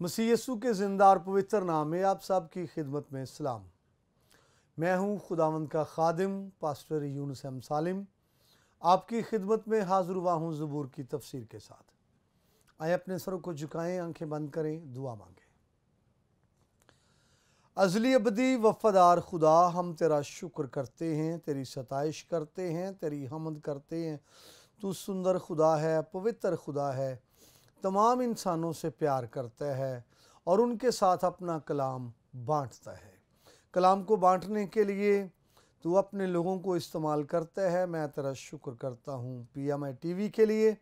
मसीह यीशु के ज़िंदा और पवित्र नाम में आप सब की खिदमत में सलाम। मैं हूँ खुदावंद का खादिम पास्टर यूनुस अहमद सालिम, आपकी खिदमत में हाज़िर हुआ हूँ ज़बूर की तफसीर के साथ। आए अपने सरों को झुकाएं, आंखें बंद करें, दुआ मांगें। अज़ली अबदी वफ़ादार खुदा, हम तेरा शुक्र करते हैं, तेरी सताइश करते हैं, तेरी हमद करते हैं। तू सुंदर खुदा है, पवित्र खुदा है, तमाम इंसानों से प्यार करता है और उनके साथ अपना कलाम बांटता है। कलाम को बांटने के लिए तू अपने लोगों को इस्तेमाल करता है। मैं तेरा शुक्र करता हूँ PMI TV के लिए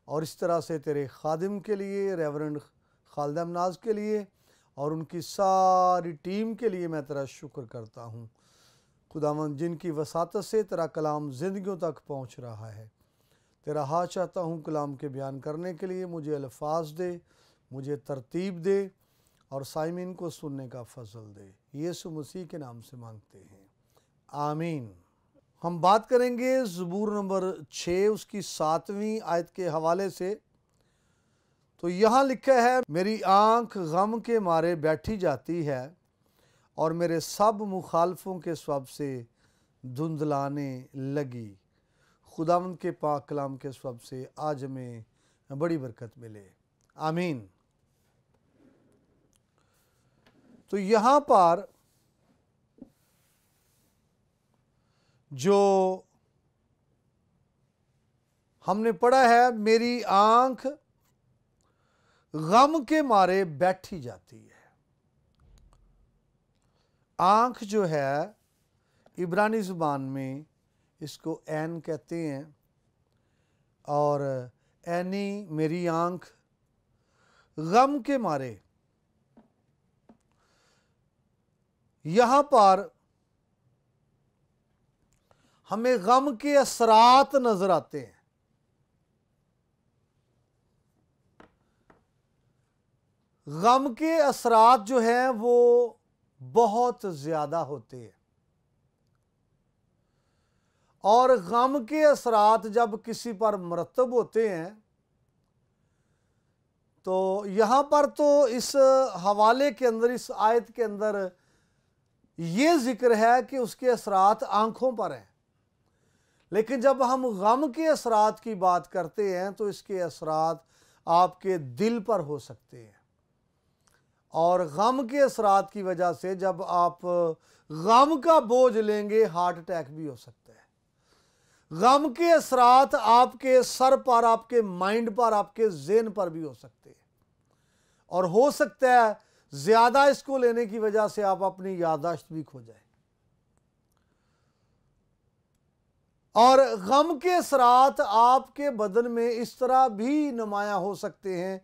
और इस तरह से तेरे खादिम के लिए, रेवरेंड खालिद अमनाज के लिए और उनकी सारी टीम के लिए मैं तेरा शुक्र करता हूँ। खुदावंद, जिनकी वसातत से तेरा कलाम ज़िंदगियों तक पहुँच रहा है, तेरा हाथ चाहता हूँ कलाम के बयान करने के लिए। मुझे अल्फाज दे, मुझे तरतीब दे और साइमिन को सुनने का फजल दे। यीशु मसीह के नाम से मांगते हैं, आमीन। हम बात करेंगे ज़बूर नंबर 6 उसकी 7वीं आयत के हवाले से। तो यहाँ लिखा है, मेरी आँख गम के मारे बैठी जाती है और मेरे सब मुखालफों के स्वब से धुंधलाने लगी। खुदावंद के पाक कलाम के स्वब से आज हमें बड़ी बरकत मिले, आमीन। तो यहाँ पर जो हमने पढ़ा है, मेरी आंख गम के मारे बैठी जाती है। आंख जो है इब्रानी ज़ुबान में इसको ऐन कहते हैं और ऐनी, मेरी आंख गम के मारे। यहाँ पर हमें गम के असरात नजर आते हैं। गम के असरात जो हैं वो बहुत ज़्यादा होते हैं और गम के असरात जब किसी पर मरतब होते हैं तो यहाँ पर तो इस हवाले के अंदर, इस आयत के अंदर ये जिक्र है कि उसके असरात आंखों पर हैं। लेकिन जब हम गम के असरात की बात करते हैं तो इसके असरात आपके दिल पर हो सकते हैं और गम के असरात की वजह से जब आप गम का बोझ लेंगे, हार्ट अटैक भी हो सकता है। गम के असरात आपके सर पर, आपके माइंड पर, आपके ज़हन पर भी हो सकते हैं और हो सकता है ज़्यादा इसको लेने की वजह से आप अपनी याददाश्त भी खो जाए। और गम के असरात आपके बदन में इस तरह भी नुमाया हो सकते हैं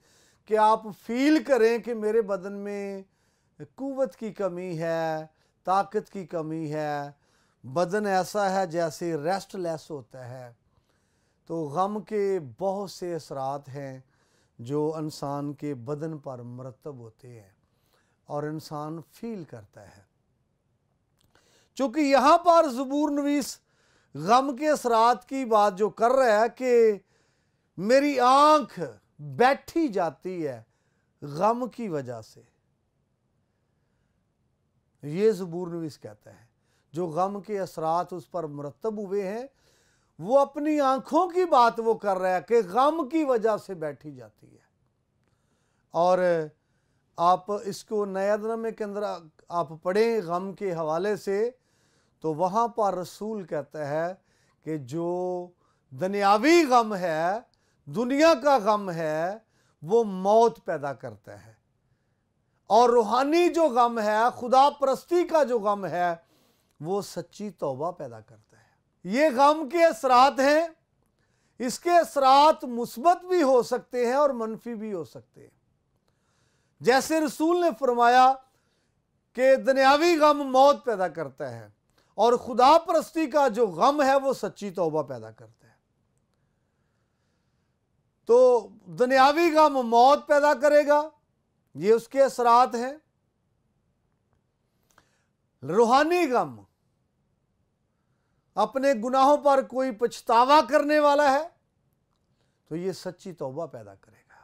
कि आप फील करें कि मेरे बदन में कुव्वत की कमी है, ताकत की कमी है, बदन ऐसा है जैसे रेस्टलेस होता है। तो गम के बहुत से असरात हैं जो इंसान के बदन पर मरतब होते हैं और इंसान फील करता है। चूँकि यहाँ पर ज़बूर नवीस गम के असरात की बात जो कर रहा है कि मेरी आंख बैठी जाती है गम की वजह से, ये ज़बूर नवीस कहता है जो गम के असरात उस पर मुरतब हुए हैं, वो अपनी आंखों की बात वो कर रहा है कि गम की वजह से बैठी जाती है। और आप इसको नयानामे के अंदर आप पढ़ें गम के हवाले से, तो वहाँ पर रसूल कहता है कि जो दुनियावी गम है, दुनिया का गम है, वो मौत पैदा करता है और रूहानी जो गम है, खुदा परस्ती का जो गम है, वो सच्ची तौबा पैदा करता है। ये गम के असरात हैं। इसके असरात मुस्बत भी हो सकते हैं और मनफी भी हो सकते हैं। जैसे रसूल ने फरमाया कि दुनियावी गम मौत पैदा करता है और खुदा परस्ती का जो गम है वो सच्ची तौबा पैदा करता है। तो दुनियावी गम मौत पैदा करेगा, ये उसके असरात हैं। रूहानी गम, अपने गुनाहों पर कोई पछतावा करने वाला है तो ये सच्ची तौबा पैदा करेगा।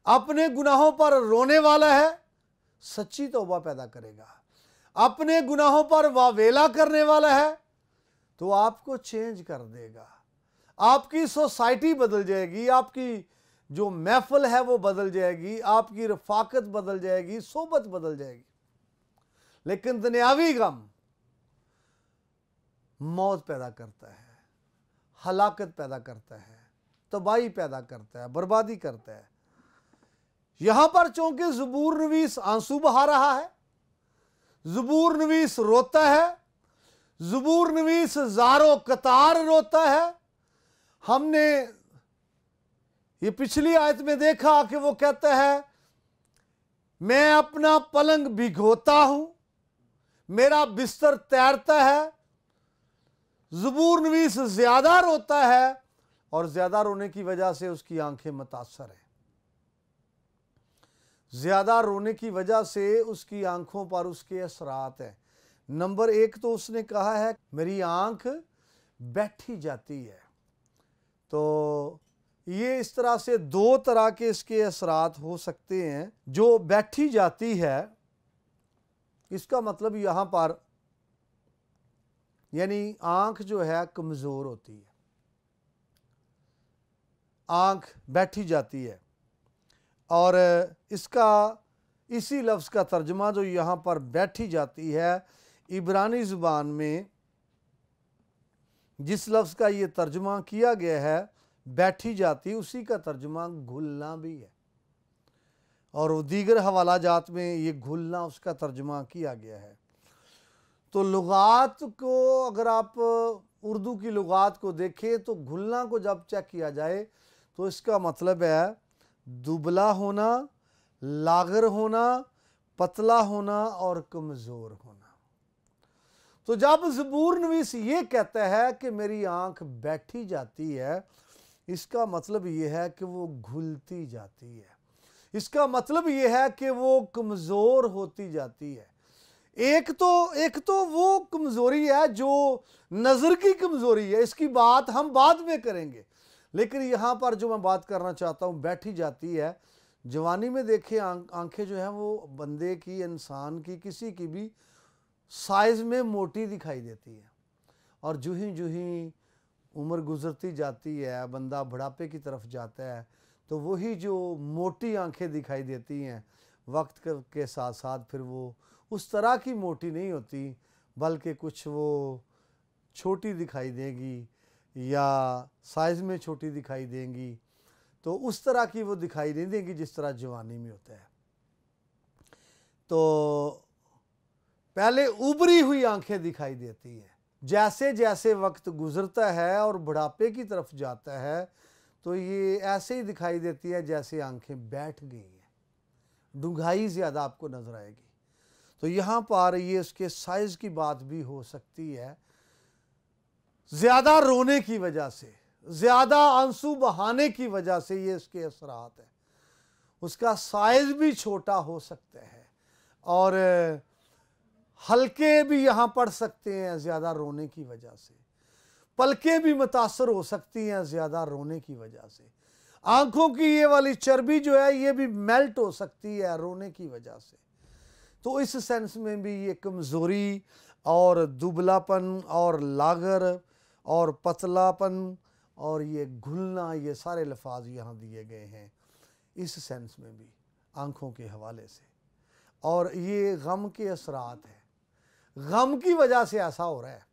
अपने गुनाहों पर रोने वाला है, सच्ची तौबा पैदा करेगा। अपने गुनाहों पर वावेला करने वाला है तो आपको चेंज कर देगा। आपकी सोसाइटी बदल जाएगी, आपकी जो महफिल है वो बदल जाएगी, आपकी रफाकत बदल जाएगी, सोबत बदल जाएगी। लेकिन दुनियावी गम मौत पैदा करता है, हलाकत पैदा करता है, तबाही पैदा करता है, बर्बादी करता है। यहां पर चूंकि ज़बूर नवीस आंसू बहा रहा है, ज़बूर नवीस रोता है, ज़बूर नवीस ज़ारो कतार रोता है। हमने ये पिछली आयत में देखा कि वो कहता है, मैं अपना पलंग भिगोता हूं, मेरा बिस्तर तैरता है। ज़बूर नवीस ज्यादा रोता है और ज्यादा रोने की वजह से उसकी आंखें मुतासर हैं। ज्यादा रोने की वजह से उसकी आंखों पर उसके असरात हैं। नंबर एक तो उसने कहा है मेरी आंख बैठी जाती है। तो ये इस तरह से दो तरह के इसके असरात हो सकते हैं। जो बैठी जाती है, इसका मतलब यहां पर यानी आंख जो है कमजोर होती है, आंख बैठी जाती है। और इसका इसी लफ्ज़ का तर्जमा जो यहाँ पर बैठी जाती है, इब्रानी ज़ुबान में जिस लफ्ज़ का ये तर्जमा किया गया है बैठी जाती, उसी का तर्जमा घुलना भी है। और वो दीगर हवाला जात में ये घुलना उसका तर्जमा किया गया है। तो लुगात को अगर आप उर्दू की लुगात को देखें तो घुलना को जब चेक किया जाए तो इसका मतलब है दुबला होना, लागर होना, पतला होना और कमज़ोर होना। तो जब ज़बूर नवीस ये कहता है कि मेरी आंख बैठी जाती है, इसका मतलब ये है कि वो घुलती जाती है। इसका मतलब ये है कि वो कमज़ोर होती जाती है। एक तो वो कमज़ोरी है जो नज़र की कमज़ोरी है, इसकी बात हम बाद में करेंगे। लेकिन यहाँ पर जो मैं बात करना चाहता हूँ बैठी जाती है। जवानी में देखिए आंखें जो हैं वो बंदे की, इंसान की, किसी की भी साइज़ में मोटी दिखाई देती है। और जूँ ही उम्र गुजरती जाती है, बंदा बुढ़ापे की तरफ जाता है, तो वही जो मोटी आंखें दिखाई देती हैं वक्त के साथ साथ फिर वो उस तरह की मोटी नहीं होती, बल्कि कुछ वो छोटी दिखाई देगी या साइज़ में छोटी दिखाई देंगी। तो उस तरह की वो दिखाई नहीं देंगी जिस तरह जवानी में होता है। तो पहले उभरी हुई आंखें दिखाई देती हैं। जैसे जैसे वक्त गुजरता है और बुढ़ापे की तरफ जाता है तो ये ऐसे ही दिखाई देती है जैसे आंखें बैठ गई हैं, डूंघाई ज़्यादा आपको नज़र आएगी। तो यहाँ पर ये उसके साइज़ की बात भी हो सकती है। ज़्यादा रोने की वजह से, ज़्यादा आंसू बहाने की वजह से ये इसके असरात है। उसका साइज़ भी छोटा हो सकता है और हल्के भी यहाँ पड़ सकते हैं ज़्यादा रोने की वजह से। पलकें भी मुतासर हो सकती हैं ज़्यादा रोने की वजह से। आंखों की ये वाली चर्बी जो है ये भी मेल्ट हो सकती है रोने की वजह से। तो इस सेंस में भी ये कमज़ोरी और दुबलापन और लागर और पतलापन और ये घुलना, ये सारे लफ्ज़ यहाँ दिए गए हैं इस सेंस में भी आंखों के हवाले से। और ये गम के असरात हैं, गम की वजह से ऐसा हो रहा है।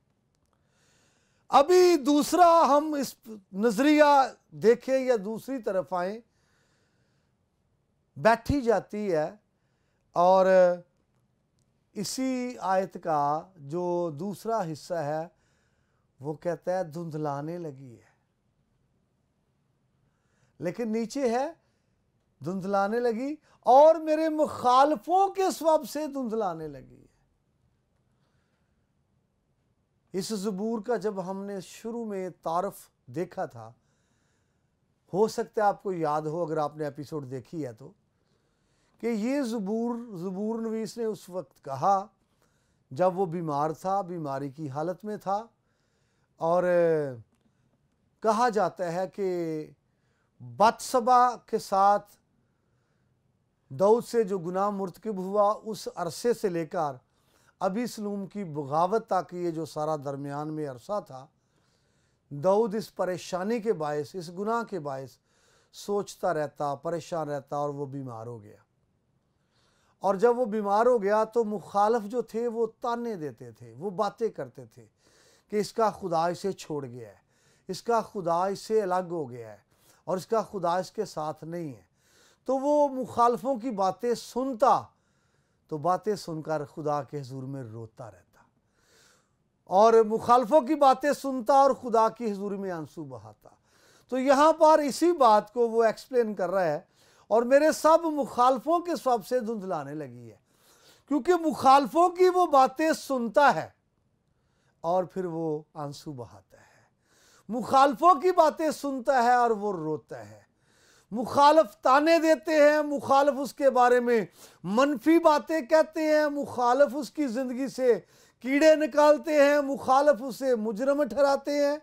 अभी दूसरा हम इस नजरिया देखें या दूसरी तरफ आए, बैठी जाती है और इसी आयत का जो दूसरा हिस्सा है वो कहता है धुंधलाने लगी है। लेकिन नीचे है धुंधलाने लगी और मेरे मुखालफों के सबब से धुंधलाने लगी है। इस ज़बूर का जब हमने शुरू में तारफ देखा था, हो सकता है आपको याद हो अगर आपने एपिसोड देखी है तो, कि ये ज़बूर नवीस ने उस वक्त कहा जब वो बीमार था, बीमारी की हालत में था। और कहा जाता है कि बत्सबा के साथ दाऊद से जो गुनाह मुर्तकिब हुआ उस अरसे से लेकर अबीसलूम की बगावत तक ये जो सारा दरमियान में अरसा था, दाऊद इस परेशानी के बायस, इस गुनाह के बायस सोचता रहता, परेशान रहता और वो बीमार हो गया। और जब वो बीमार हो गया तो मुखालफ जो थे वो ताने देते थे, वो बातें करते थे कि इसका खुदा इसे छोड़ गया है, इसका खुदा इससे अलग हो गया है और इसका खुदा इसके साथ नहीं है। तो वो मुखालफों की बातें सुनता, तो बातें सुनकर खुदा के हुजूर में रोता रहता, और मुखालफों की बातें सुनता और खुदा की हुजूर में आंसू बहाता। तो यहाँ पर इसी बात को वो एक्सप्लेन कर रहा है, और मेरे सब मुखालफों के स्वभाव से धुंधलाने लगी है, क्योंकि मुखालफों की वो बातें सुनता है और फिर वो आंसू बहाता है, मुखालफों की बातें सुनता है और वो रोता है। मुखालफ ताने देते हैं, मुखालफ उसके बारे में मनफी बातें कहते हैं, मुखालफ उसकी ज़िंदगी से कीड़े निकालते हैं, मुखालफ उसे मुजरम ठहराते हैं,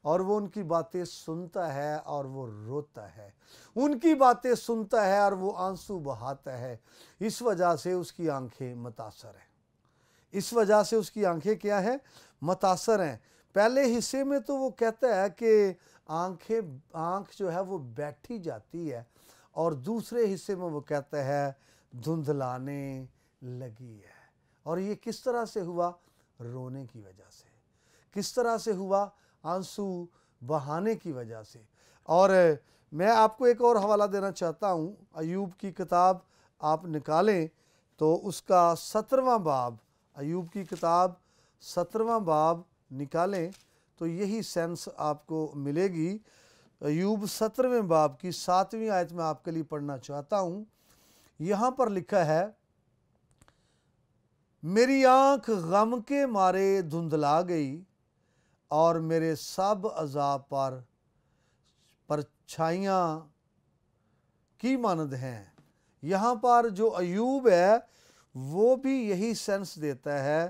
और वो उनकी बातें सुनता है और वो रोता है, उनकी बातें सुनता है और वो आंसू बहाता है। इस वजह से उसकी आंखें मुतासर हैं। इस वजह से उसकी आंखें क्या है? मुतासर हैं। पहले हिस्से में तो वो कहता है कि आंख जो है वो बैठी जाती है, और दूसरे हिस्से में वो कहता है धुंधलाने लगी है। और ये किस तरह से हुआ? रोने की वजह से। किस तरह से हुआ? आंसू बहाने की वजह से। और मैं आपको एक और हवाला देना चाहता हूँ, अयूब की किताब आप निकालें तो उसका 17वां बाब, अयूब की किताब 17वां बाब निकालें तो यही सेंस आपको मिलेगी। अयूब 17वें बाब की 7वीं आयत में आपके लिए पढ़ना चाहता हूँ। यहाँ पर लिखा है, मेरी आंख गम के मारे धुंधला गई और मेरे सब अज़ाब पर परछाइयाँ की मानद हैं। यहाँ पर जो अयूब है वो भी यही सेंस देता है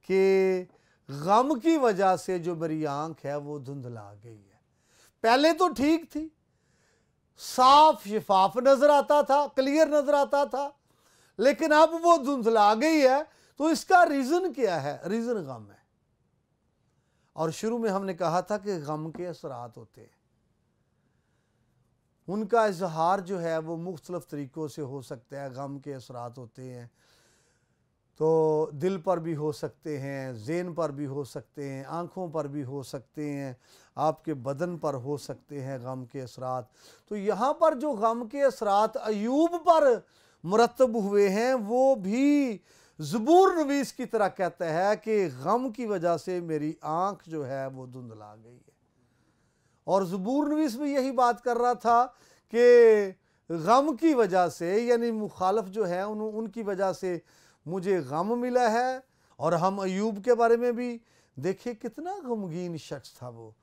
कि गम की वजह से जो मेरी आंख है वो धुंधला गई है। पहले तो ठीक थी, साफ शफाफ नजर आता था, क्लियर नजर आता था, लेकिन अब वो धुंधला गई है। तो इसका रीजन क्या है? रीजन गम है। और शुरू में हमने कहा था कि गम के असरात होते हैं, उनका इजहार जो है वो मुख्तलिफ तरीक़ों से हो सकता है। गम के असरात होते हैं तो दिल पर भी हो सकते हैं, ज़हन पर भी हो सकते हैं, आँखों पर भी हो सकते हैं, आपके बदन पर हो सकते हैं गम के असरात। तो यहाँ पर जो गम के असरात अयूब पर मुरतब हुए हैं वो भी ज़बूर नवीस की तरह कहता है कि गम की वजह से मेरी आँख जो है वो धुंधला गई है। और ज़बूर नवीस भी यही बात कर रहा था कि गम की वजह से, यानी मुखालफ जो है उनकी वजह से मुझे गम मिला है। और हम अयूब के बारे में भी देखिए कितना गमगीन शख्स था वो।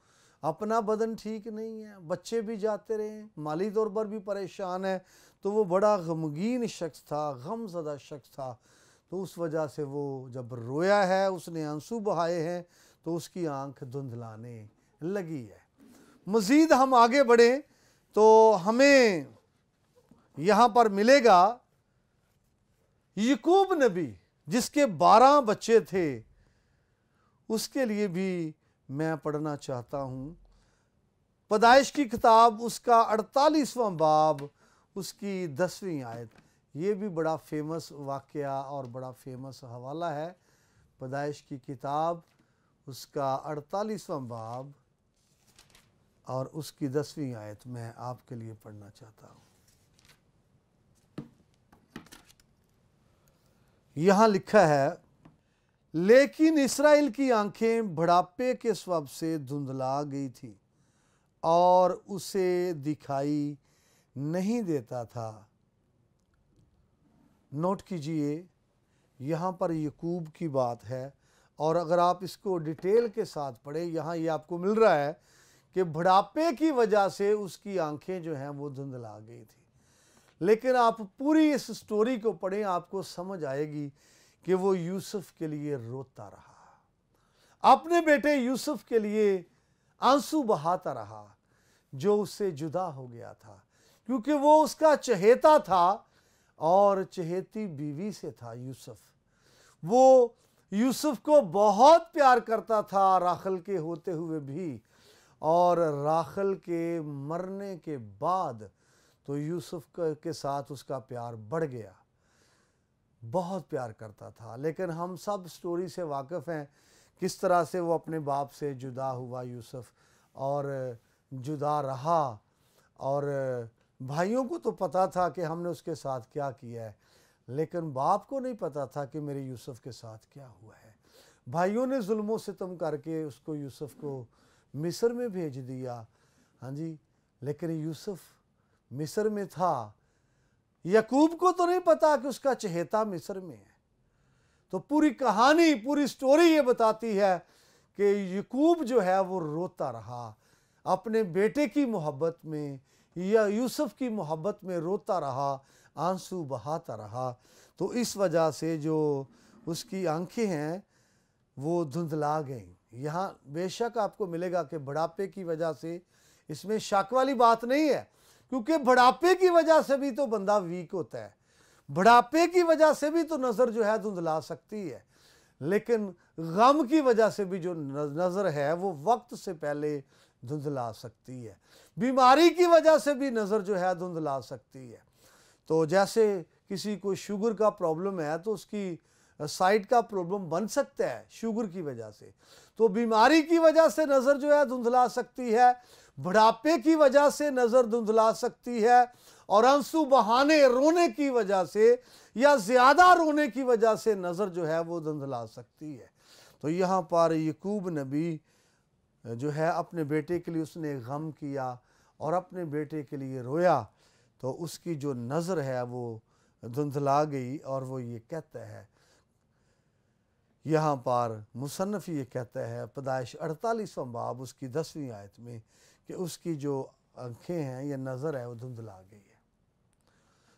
अपना बदन ठीक नहीं है, बच्चे भी जाते रहे, माली तौर पर भी परेशान है, तो वो बड़ा गमगीन शख्स था, गमज़दा शख्स था। तो उस वजह से वो जब रोया है, उसने आंसू बहाए हैं, तो उसकी आंख धुंधलाने लगी है। मज़ीद हम आगे बढ़ें तो हमें यहाँ पर मिलेगा याकूब नबी, जिसके 12 बच्चे थे, उसके लिए भी मैं पढ़ना चाहता हूँ। पैदाइश की किताब उसका 48वां बाब उसकी 10वीं आयत। ये भी बड़ा फेमस वाक़या और बड़ा फेमस हवाला है। पैदाइश की किताब उसका 48वां बाब और उसकी 10वीं आयत मैं आपके लिए पढ़ना चाहता हूँ। यहाँ लिखा है, लेकिन इस्राएल की आंखें बुढ़ापे के सबब से धुंधला गई थी और उसे दिखाई नहीं देता था। नोट कीजिए, यहाँ पर याकूब की बात है, और अगर आप इसको डिटेल के साथ पढ़ें, यहाँ ये आपको मिल रहा है कि बुढ़ापे की वजह से उसकी आंखें जो हैं वो धुंधला गई थी। लेकिन आप पूरी इस स्टोरी को पढ़ें, आपको समझ आएगी कि वो यूसुफ के लिए रोता रहा, अपने बेटे यूसुफ के लिए आंसू बहाता रहा, जो उससे जुदा हो गया था, क्योंकि वो उसका चहेता था और चहेती बीवी से था यूसुफ। वो यूसुफ को बहुत प्यार करता था राखल के होते हुए भी, और राखल के मरने के बाद तो यूसुफ के साथ उसका प्यार बढ़ गया, बहुत प्यार करता था। लेकिन हम सब स्टोरी से वाकिफ़ हैं किस तरह से वो अपने बाप से जुदा हुआ यूसुफ, और जुदा रहा, और भाइयों को तो पता था कि हमने उसके साथ क्या किया है, लेकिन बाप को नहीं पता था कि मेरे यूसुफ के साथ क्या हुआ है। भाइयों ने जुल्मों सितम करके उसको, यूसुफ को मिस्र में भेज दिया। हाँ जी, लेकिन यूसुफ मिस्र में था। याकूब को तो नहीं पता कि उसका चहेता मिस्र में है। तो पूरी कहानी, पूरी स्टोरी ये बताती है कि याकूब जो है वो रोता रहा अपने बेटे की मोहब्बत में, या यूसुफ की मोहब्बत में रोता रहा, आंसू बहाता रहा। तो इस वजह से जो उसकी आंखें हैं वो धुंधला गईं। यहाँ बेशक आपको मिलेगा कि बुढ़ापे की वजह से, इसमें शक वाली बात नहीं है, क्योंकि बुढ़ापे की वजह से भी तो बंदा वीक होता है, बुढ़ापे की वजह से भी तो नज़र जो है धुंधला सकती है। लेकिन गम की वजह से भी जो नज़र है वो वक्त से पहले धुंधला सकती है। बीमारी की वजह से भी नज़र जो है धुंधला सकती है। तो जैसे किसी को शुगर का प्रॉब्लम है तो उसकी साइट का प्रॉब्लम बन सकता है शुगर की वजह से। तो बीमारी की वजह से नज़र जो है धुंधला सकती है, बुढ़ापे की वजह से नज़र धुंधला सकती है, और आंसू बहाने, रोने की वजह से या ज़्यादा रोने की वजह से नज़र जो है वो धुंधला सकती है। तो यहाँ पर याकूब नबी जो है अपने बेटे के लिए उसने गम किया और अपने बेटे के लिए रोया, तो उसकी जो नज़र है वो धुंधला गई। और वो ये कहता है, यहाँ पर मुसन्नफ़ ये कहता है पैदाइश 48वां बाब उसकी 10वीं आयत में कि उसकी जो आंखें हैं या नज़र है वो धुंधला गई है।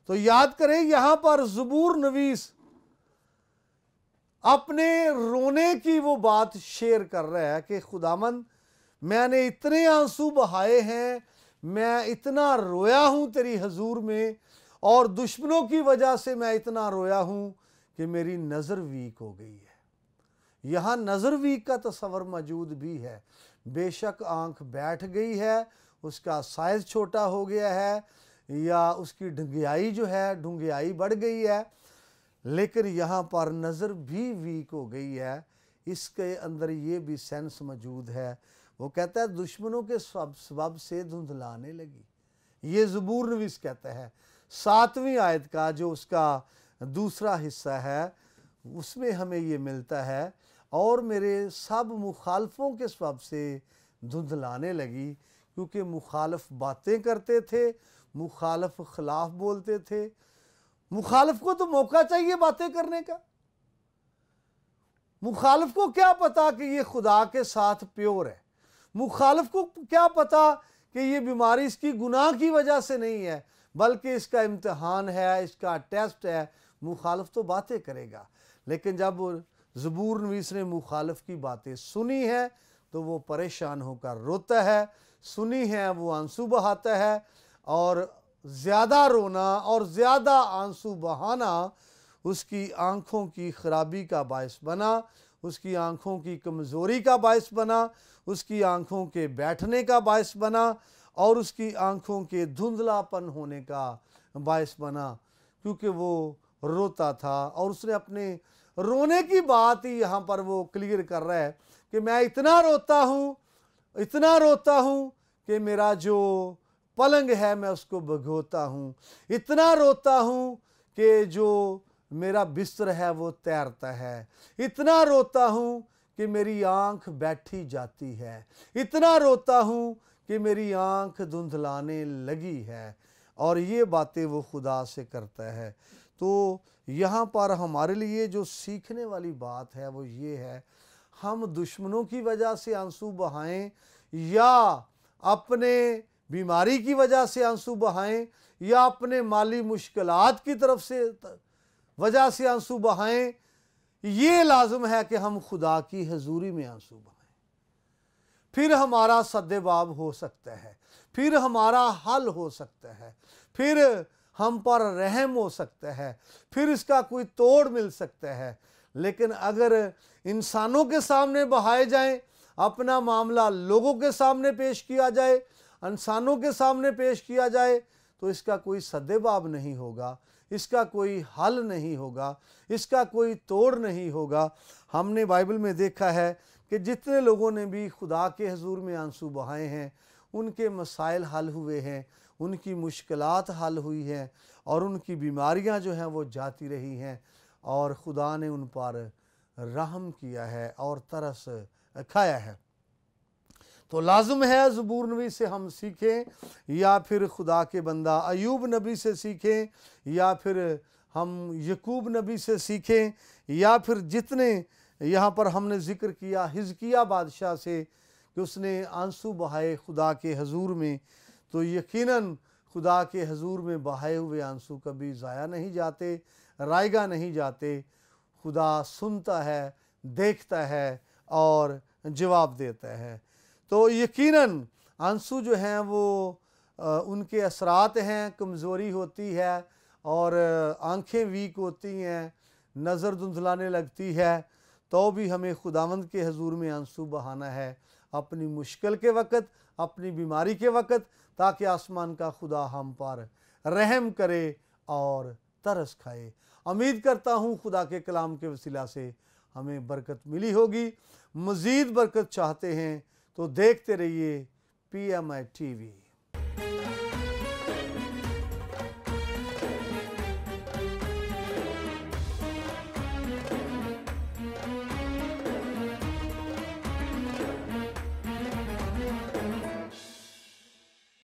तो याद करें यहाँ पर ज़बूर नवीस अपने रोने की वो बात शेयर कर रहा है कि खुदामंद मैंने इतने आंसू बहाए हैं, मैं इतना रोया हूँ तेरी हजूर में, और दुश्मनों की वजह से मैं इतना रोया हूँ कि मेरी नज़र वीक हो गई है। यहाँ नज़र वीक का तस्वर मौजूद भी है। बेशक आंख बैठ गई है, उसका साइज़ छोटा हो गया है, या उसकी ढंगियाई जो है ढूंगियाई बढ़ गई है, लेकिन यहाँ पर नज़र भी वीक हो गई है। इसके अंदर ये भी सेंस मौजूद है। वो कहता है दुश्मनों के सबब से धुंधलाने लगी। ये ज़बूर नवीस कहता है 7वीं आयत का जो उसका दूसरा हिस्सा है उसमें हमें ये मिलता है, और मेरे सब मुखालफों के सबब से धुंधलाने लगी, क्योंकि मुखालफ बातें करते थे, मुखालफ खिलाफ बोलते थे। मुखालफ को तो मौका चाहिए बातें करने का। मुखालफ को क्या पता कि ये खुदा के साथ प्योर है, मुखालफ को क्या पता कि ये बीमारी इसकी गुनाह की वजह से नहीं है, बल्कि इसका इम्तिहान है, इसका टेस्ट है। मुखालफ तो बातें करेगा, लेकिन जब ज़बूर नवीस ने मुखालफ की बातें सुनी है तो वो परेशान होकर रोता है, सुनी है वो आंसू बहाता है, और ज़्यादा रोना और ज़्यादा आंसू बहाना उसकी आँखों की ख़राबी का बायस बना, उसकी आँखों की कमज़ोरी का बायस बना, उसकी आँखों के बैठने का बायस बना, और उसकी आँखों के धुंधलापन होने का बायस बना, क्योंकि वो रोता था। और उसने अपने रोने की बात ही यहाँ पर वो क्लियर कर रहा है कि मैं इतना रोता हूँ कि मेरा जो पलंग है मैं उसको भिगोता हूँ, इतना रोता हूँ कि जो मेरा बिस्तर है वो तैरता है, इतना रोता हूँ कि मेरी आँख बैठी जाती है, इतना रोता हूँ कि मेरी आँख धुंधलाने लगी है। और ये बातें वो खुदा से करता है। तो यहाँ पर हमारे लिए जो सीखने वाली बात है वो ये है, हम दुश्मनों की वजह से आंसू बहाएं, या अपने बीमारी की वजह से आंसू बहाएं, या अपने माली मुश्किलात की तरफ से वजह से आंसू बहाएं, ये लाजम है कि हम खुदा की हजूरी में आंसू बहाएं। फिर हमारा सद्देबाब हो सकता है, फिर हमारा हल हो सकता है, फिर हम पर रहम हो सकता है, फिर इसका कोई तोड़ मिल सकता है। लेकिन अगर इंसानों के सामने बहाए जाएं, अपना मामला लोगों के सामने पेश किया जाए, इंसानों के सामने पेश किया जाए, तो इसका कोई सद्देबाब नहीं होगा, इसका कोई हल नहीं होगा, इसका कोई तोड़ नहीं होगा। हमने बाइबल में देखा है कि जितने लोगों ने भी खुदा के हजूर में आंसू बहाए हैं, उनके मसाइल हल हुए हैं, उनकी मुश्किलात हल हुई हैं और उनकी बीमारियां जो हैं वो जाती रही हैं और खुदा ने उन पर रहम किया है और तरस खाया है। तो लाजुम है ज़बूर नबी से हम सीखें या फिर खुदा के बंदा अयूब नबी से सीखें या फिर हम यकूब नबी से सीखें या फिर जितने यहाँ पर हमने ज़िक्र किया हिजकिया बादशाह से कि उसने आंसू बहाए खुदा के हजूर में, तो यकीनन खुदा के हजूर में बहाए हुए आंसू कभी ज़ाया नहीं जाते, रायगा नहीं जाते। खुदा सुनता है, देखता है और जवाब देता है। तो यकीनन आंसू जो हैं वो उनके असरात हैं, कमज़ोरी होती है और आंखें वीक होती हैं, नज़र धुंधलाने लगती है, तो भी हमें खुदावंद के हजूर में आंसू बहाना है अपनी मुश्किल के वक़्त, अपनी बीमारी के वक़्त, ताकि आसमान का खुदा हम पर रहम करे और तरस खाए। उम्मीद करता हूँ खुदा के कलाम के वसीला से हमें बरकत मिली होगी। मज़ीद बरकत चाहते हैं तो देखते रहिए PMI TV।